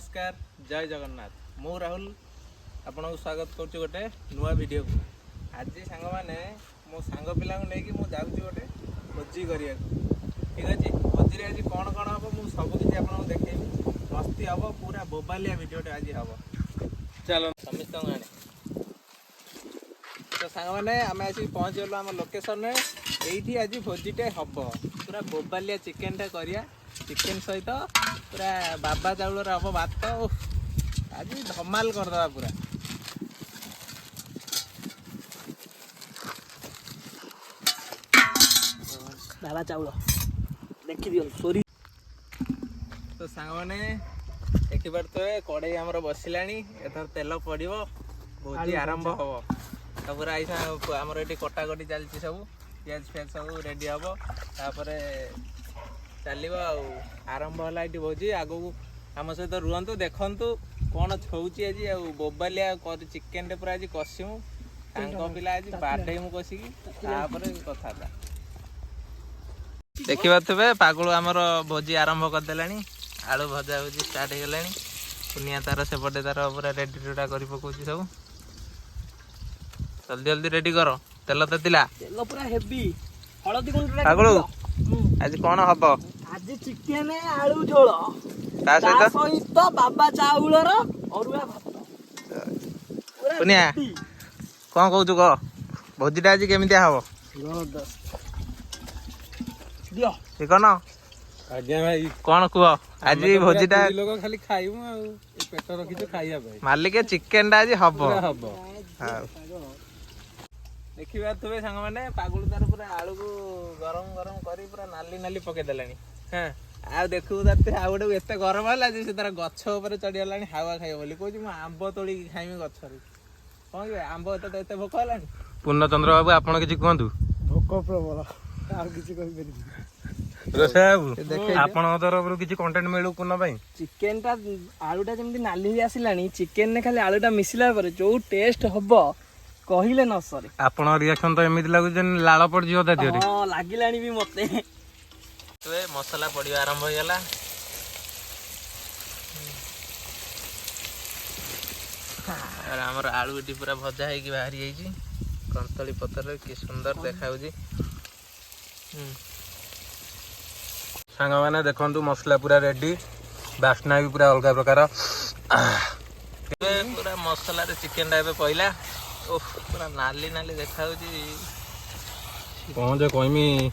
नमस्कार जय जगन्नाथ मु राहुल आपन को स्वागत करछु गोटे नुआ वीडियो को। आज सांग माने मो सांग पिला को लेकी मु जाउछु गोटे भोजी करिया ठीक अछि। भोजी रे आज कोन कोन हबो मु सब किछि आपन को देखेबी। मस्ती हबो पूरा बोबालिया वीडियो टे आज हबो। चलो समिस्त गाने तो सांग माने आमे आसी पहुंच गेलो हम लोकेशन रे। एठी आज भोजी टे हबो पूरा बोबालिया चिकन टे करिया। चिकेन सहित पूरा बाबा चाउल हम भात आज धमाल करदे पूरा। बाबा चाउल देखी दियो सोरी तो सांग माने देखि पारते कड़ाई हमर बसिलानी एथर तेल पड़िबो भोजी आरंभ हबो। तो पूरा ऐसा हमर एठी कटा कटी चलची सब पियाज फेज सब रेडी हबो तापरे चलिबो आरंभ होला एठी भोजी। आगो हम सहित रुहंतु देखंतु कोन छौची आज बोबालिया कर चिकेन टे पूरा आज कसिमु तांको पिला आज बाडे मु कसिकी तापरे कथा था देखिबा तबे पागुल हमर भोजी आरंभ कर देलानी। आलू भजा भोजी स्टार्ट हो गलानी। पुनिया तार सेपटे तार पूरा रेडी टूडा करि पकोची सब। जल्दी जल्दी रेडी करो तेल तेतिला तेल पूरा हेवी हळदी गुंडा पागुल आज कोन हबो। आज चिकेन आलू झोल ता सहित बाबा चाउल रो अरुआ भात पुनिया कोन कहू कह भोजीटा आज केमितिया हबो दियो ठीक न। आज्ञा भाई कोन कुह आज भोजीटा लोग खाली खाइमु आ पेट रखी तो खाइया भाई मालिक चिकेन टा आज हबो हबो। देखिबा तुबे संग माने पागुल तार पूरा आलू को गरम गरम करी पूरा नाली नाली पके देलानी। हां आ देखु तते आ गोटे एते गरम होला जे से तार गछ ऊपर चढ़ी गलानी हावा खाइयो बोली कहू म आंबो तोड़ी खाइमी गछ रे। कोन के आंबो एते भोक हलानी। पूर्णचंद्र बाबू आपण किछि कहंतु। भोक प्रबल आ किछि कहि परिबी रोसा बाबू आपण तरफ किछि कंटेंट मिलु कोन भाई। चिकेन टा आलू टा जेमति नाली ही आसिलानी चिकेन ने खाली आलू टा मिसिला पर जो टेस्ट हबो कहिले न सरे। आपण रिएक्शन तो एमिति लागु जे लाळ पड़ जियो ता दियो रे। हां लागिलानी भी मते तुबे मसाला पड़िया आरंभ हो गेला। और हमर आलू एटी पूरा भजा है कि बाहरी जाई छी कंतली पतर की सुंदर देखाउजी। सांग माने देखंतु मसला पूरा रेडी बास्ना भी पूरा अलग प्रकार। पूरा मसला रे चिकेन टा एबे पहिला ओह पूरा नाली नाली देखाउजी। कोन जे कहमी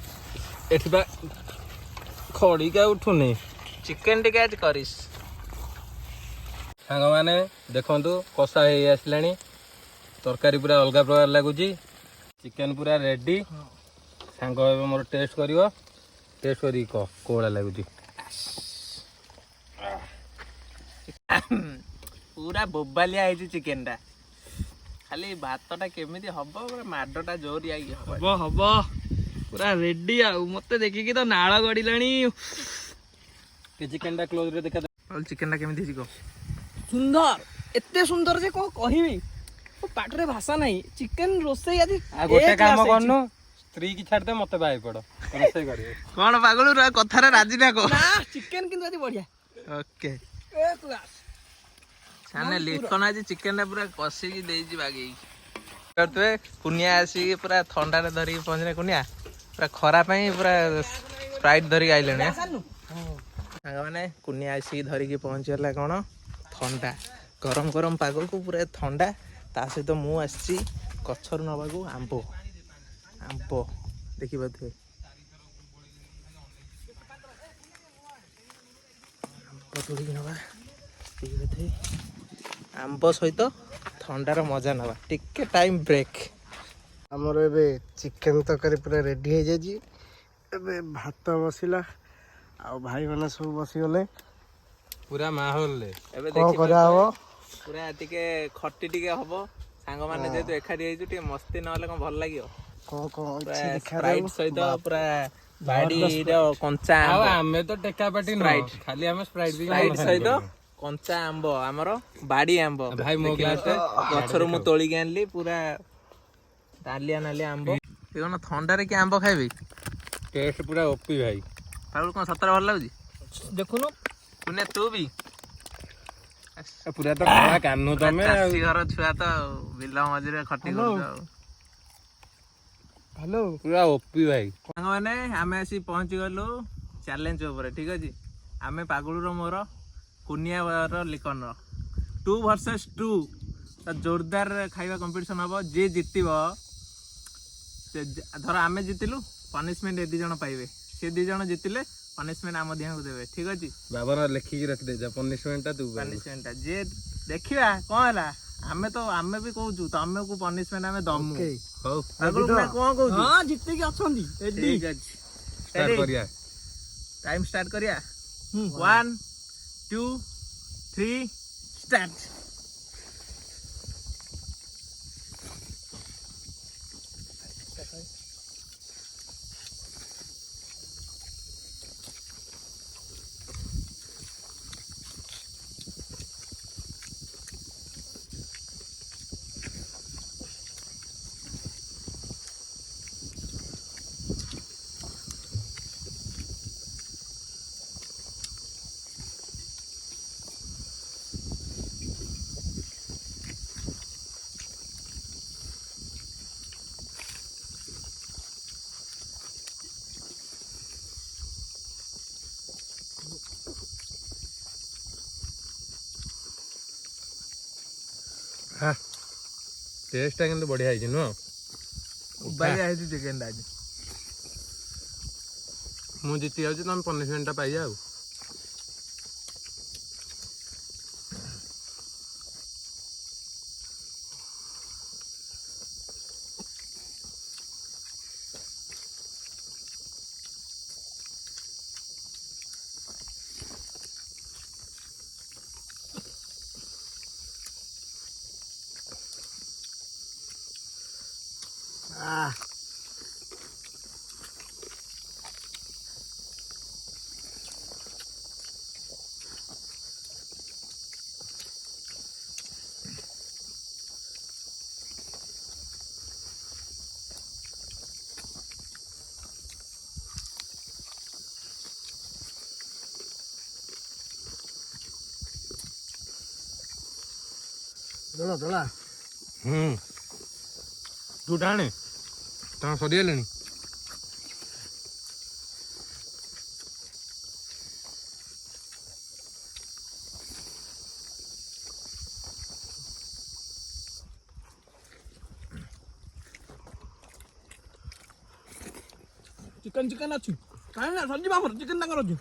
एठी बा खड़ी का उठुनी चिकेन टिके आज करिस। सांग माने देखंतु कसा हे आसलानी तरकारी पूरा अलग प्रकार लागुची। चिकेन पूरा रेडी सांग एबे मोर टेस्ट करिवो टेस्ट करी को कोला लागुची। पूरा बोबालिया है चिकेन टा खाली भातटा केमिति हबो पूरा माडटा जोरी आइ हबो हबो पूरा रेडी आ मते देखि तो नाळ गडिलानी। के चिकेन टा क्लोज रे देखा और चिकेन टा केमिति हिको सुंदर एते सुंदर जे को कहिबी ओ पाटरे भाषा नाही। चिकेन रोसई आदि आ गोटे काम करनु स्त्री की छाड़ दे मते बाई पड़ो रोसई करियो कोन पागल कथा रे राजी ना को ना चिकेन किंतु आदि बढ़िया ओके ए तू आस साने लिखन आज चिकेन टा पूरा कसी की देई जी बागी करतवे। पुनिया आसी पूरा ठंडा रे धरी पहुंचने कुनिया पूरा खरा पई पूरा स्प्राइट धरी आइलेने। सांग माने कुनिया आसी धरी की पहुंच गला कोन ठंडा गरम गरम पागल को पूरा ठंडा ता सहित मु आसी कछर नबा को आंबो आंबो देखि बथे आंबो तोड़ी नबा देखि बथे आंबो सहित ठंडार मजा नबा टिके टाइम ब्रेक। हमर एबे चिकेन तरकारी पूरा रेडी हो जाई। एबे भात बसिला आ भाई माने सब बसी गले पूरा माहौल ले एबे कोन देखि करा हो पूरा टिके खट्टी टिके हबो सांग माने जेतु एखाडी आइजु टिके मस्ती न होले कोन भल लागियो। कोन पूरा अच्छी दिखा स्प्राइट सहित पूरा बाडी रो कंचा आव आंबो हमें तो टेका पाटी न Sprite। खाली हम स्प्राइट भी स्प्राइट सहित कंचा आंबो हमरो बाडी आंबो भाई मो ग्लास गछरो मु तोली के आनली पूरा डालिया नालिया आंबो ए कोन ठंडा रे के आंबो खाइबे टेस्ट पूरा ओपी भाई। पागल कोन सतर भल लागुजी देखुनो पुने तू भी ପୁରା ତ କଳା କାନୁ ତମେ ଆଉ। ଚାଷୀ ଘର ଛୁଆ ତ ଆଉ, ବିଲ ମଝିରେ ଖଟି କରୁଛ ଆଉ। ହ୍ୟାଲୋ ପୁରା ଓପି ଭାଇ। ସାଙ୍ଗମାନେ ଆମେ ଆସି ପହଞ୍ଚିଗଲୁ ଚ୍ୟାଲେଞ୍ଜ ଉପରେ, ଠିକ ଅଛି। ଆମେ ପାଗୁଳୁର ମୋର କୁନିଆର ଲିକନର 2 vs 2 ତ ଜୋରଦାର ଖାଇବା କମ୍ପିଟିସନ୍ ହେବ। ଯିଏ ଜିତିବ, ଧର ଆମେ ଜିତିଲୁ ପନିଶମେଣ୍ଟ ଏ 2 ଜଣ ପାଇବେ, ସେ 2 ଜଣ ଜିତିଲେ ପନିଶମେଣ୍ଟ ଆମ ଦିହାଙ୍କୁ ଦେବେ, ଠିକ ଅଛି। ବାବନ ଲେଖିକି ରଖିଦେଇଛ ପନିଶମେଣ୍ଟଟା ତୁ ପାଇବୁ। ପନିଶମେଣ୍ଟଟା ଯିଏ ଦେଖିବା କ'ଣ ହେଲା, ଆମେ ବି କହୁଛୁ ତମକୁ ପନିଶମେଣ୍ଟ ଆମେ ଦମୁ। ହଉ ପାଗୁଳୁ ନା କ'ଣ କହୁଛୁ? ହଁ ଜିତିକି ଅଛନ୍ତି ଠିକ ଅଛି, ଷ୍ଟାର୍ଟ କରିବା। ଟାଇମ୍ ଷ୍ଟାର୍ଟ କରିବା। 1 2 3 ଷ୍ଟାର୍ଟ। ହଁ ଟେଷ୍ଟଟା କିନ୍ତୁ ବଢ଼ିଆ ହେଇଛି ନୁହଁ? ବାଇଆ ହେଇଛି ଚିକେନଟା ଆଜି। ମୁଁ ଜିତି ଯାଉଛି, ତମେ ପନିଶମେଣ୍ଟଟା ପାଇଯା ଆଉ। ଦୋଳା ଦୋଳା ତୁ ଟାଣେ, ତମ ସରିଗଲେଣି। ଚିକେନ ଅଛି କାହିଁ ନା ସରିଯିବ ଆମର ଚିକେନ ତାଙ୍କର ଅଛି।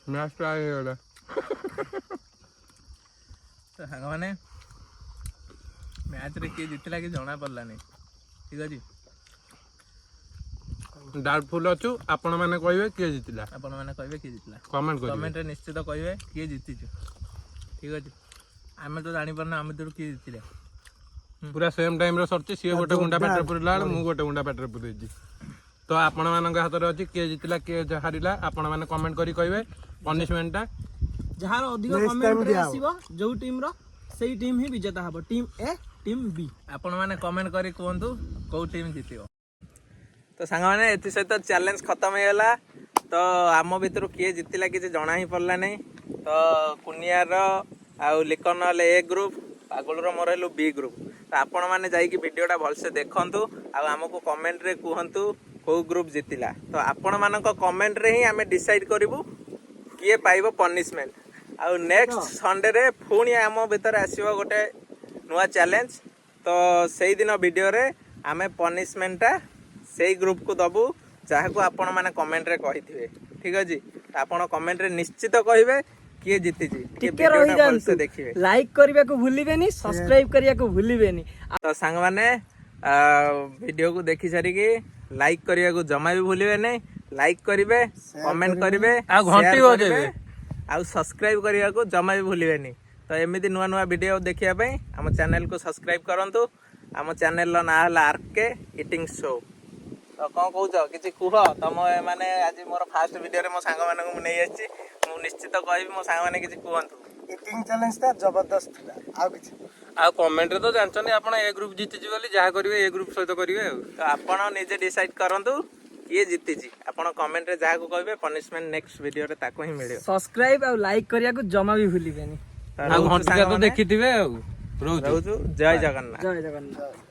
ମ୍ୟାଚ୍ ଟ୍ରାଏ ହେଇଗଲା। ତ ସାଙ୍ଗମାନେ ମ୍ୟାଚରେ କିଏ ଜିତିଲା କି ଜଣା ପଡ଼ିଲାନି, ଠିକ ଅଛି। ଡାଉଟଫୁଲ୍ ଅଛୁ, ଆପଣମାନେ କହିବେ କିଏ ଜିତିଲା। ଆପଣମାନେ କହିବେ କିଏ ଜିତିଲା, କମେଣ୍ଟ କରିବେ। କମେଣ୍ଟରେ ନିଶ୍ଚିତ କହିବେ କିଏ ଜିତିଛୁ, ଠିକ ଅଛି। ଆମେ ତ ଜାଣିପାରୁନୁ ଆମେ ଭିତରୁ କିଏ ଜିତିଲେ। ପୁରା ସେମ୍ ଟାଇମ୍ରେ ସରିଛି। ସିଏ ଗୋଟେ ଗୁଣ୍ଡା ପାଟିରେ ପୁରେଇଲା ବେଳେ ମୁଁ ଗୋଟେ ଗୁଣ୍ଡା ପାଟିରେ ପୁରେଇଛି। ତ ଆପଣମାନଙ୍କ ହାତରେ ଅଛି କିଏ ଜିତିଲା କିଏ ହାରିଲା। ଆପଣମାନେ କମେଣ୍ଟ କରି କହିବେ ପନିଶମେଣ୍ଟଟା। ଯାହାର ଅଧିକ Next କମେଣ୍ଟ time ଦିଆହବ। ଆସିବ ଯୋଉ ଟିମର ସେଇ ଟିମ୍ ହିଁ ବିଜେତା ହବ। ଟିମ୍ ଏ ଟିମ୍ ବି। ଆପଣମାନେ କମେଣ୍ଟ କରି କୁହନ୍ତୁ କେଉଁ ଟିମ୍ ଜିତିବ। ତ ସାଙ୍ଗମାନେ ଏଥି ସହିତ ଚ୍ୟାଲେଞ୍ଜ ଖତମ ହେଇଗଲା। ତ ଆମ ଭିତରୁ କିଏ ଜିତିଲା କିଛି ଜଣା ହିଁ ପଡ଼ିଲା ନାହିଁ। ତ କୁନିଆର ଆଉ ଲିକନ ହେଲେ ଏ ଗ୍ରୁପ୍, ପାଗୁଳର ମୋର ହେଲୁ ବି ଗ୍ରୁପ୍। ତ ଆପଣମାନେ ଯାଇକି ଭିଡ଼ିଓଟା ଭଲସେ ଦେଖନ୍ତୁ ଆଉ ଆମକୁ କମେଣ୍ଟରେ କୁହନ୍ତୁ କେଉଁ ଗ୍ରୁପ୍ ଜିତିଲା। ତ ଆପଣମାନଙ୍କ କମେଣ୍ଟରେ ହିଁ ଆମେ ଡିସାଇଡ଼୍ କରିବୁ କିଏ ପାଇବ ପନିଶମେଣ୍ଟ। ଆଉ ନେକ୍ସଟ ସଣ୍ଡେରେ ପୁଣି ଆମ ଭିତରେ ଆସିବ ଗୋଟେ ନୂଆ ଚ୍ୟାଲେଞ୍ଜ। ତ ସେଇଦିନ ଭିଡ଼ିଓରେ ଆମେ ପନିଶମେଣ୍ଟଟା ସେଇ ଗ୍ରୁପକୁ ଦେବୁ ଯାହାକୁ ଆପଣମାନେ କମେଣ୍ଟରେ କହିଥିବେ, ଠିକ୍ ଅଛି। ଆପଣ କମେଣ୍ଟରେ ନିଶ୍ଚିତ କହିବେ କିଏ ଜିତିଛି। ଟିକେ ରହିଯାଆନ୍ତୁ, ଦେଖିବେ। ଲାଇକ୍ କରିବାକୁ ଭୁଲିବେନି, ସବସ୍କ୍ରାଇବ କରିବାକୁ ଭୁଲିବେନି। ତ ସାଙ୍ଗମାନେ ଭିଡ଼ିଓକୁ ଦେଖି ସାରିକି ଲାଇକ୍ କରିବାକୁ ଜମା ବି ଭୁଲିବେନି। ଲାଇକ୍ କରିବେ, କମେଣ୍ଟ କରିବେ, ଆଉ ଘଣ୍ଟି share ବଜେଇବେ। କରିବେ, ଆଉ ସବସ୍କ୍ରାଇବ କରିବାକୁ ଜମା ବି ଭୁଲିବେନି। ତ ଏମିତି ନୂଆ ନୂଆ ଭିଡ଼ିଓ ଦେଖିବା ପାଇଁ ଆମ ଚ୍ୟାନେଲକୁ ସବସ୍କ୍ରାଇବ୍ କରନ୍ତୁ। ଆମ ଚ୍ୟାନେଲର ନାଁ ହେଲା ଆର୍କେ ଇଟିଂ ଶୋ। ତ କ'ଣ କହୁଛ କିଛି କୁହ? ତମ ମାନେ ଆଜି ମୋର ଫାଷ୍ଟ ଭିଡ଼ିଓରେ ମୋ ସାଙ୍ଗମାନଙ୍କୁ ମୁଁ ନେଇ ଆସିଛି। ମୁଁ ନିଶ୍ଚିତ କହିବି ମୋ ସାଙ୍ଗମାନେ କିଛି କୁହନ୍ତୁ। ଇଟିଂ ଚ୍ୟାଲେଞ୍ଜଟା ଜବରଦସ୍ତ ଥିଲା, ଆଉ କିଛି ଆଉ କମେଣ୍ଟରେ ତ ଜାଣିଛନ୍ତି ଆପଣ ଏ ଗ୍ରୁପ୍ ଜିତିଛି ବୋଲି, ଯାହା କରିବେ ଏ ଗ୍ରୁପ୍ ସହିତ କରିବେ ଆଉ। ତ ଆପଣ ନିଜେ ଡିସାଇଡ୍ କରନ୍ତୁ କିଏ ଜିତିଛି। ଆପଣ କମେଣ୍ଟରେ ଯାହାକୁ କହିବେ ପନିଶମେଣ୍ଟ ନେକ୍ସଟ ଭିଡ଼ିଓରେ ତାକୁ ହିଁ ମିଳିବ। ସବସ୍କ୍ରାଇବ୍ ଆଉ ଲାଇକ୍ କରିବାକୁ ଜମା ବି ଭୁଲିବେନି। ତ ଆଉ ରହୁଛୁ ଘଣ୍ଟିକା ତ ସାଙ୍ଗମାନେ। ଦେଖିଥିବେ ଆଉ। ରହୁଛୁ। ରହୁଛୁ। ଜୟ ଜଗନ୍ନାଥ। ଜୟ ଜଗନ୍ନାଥ।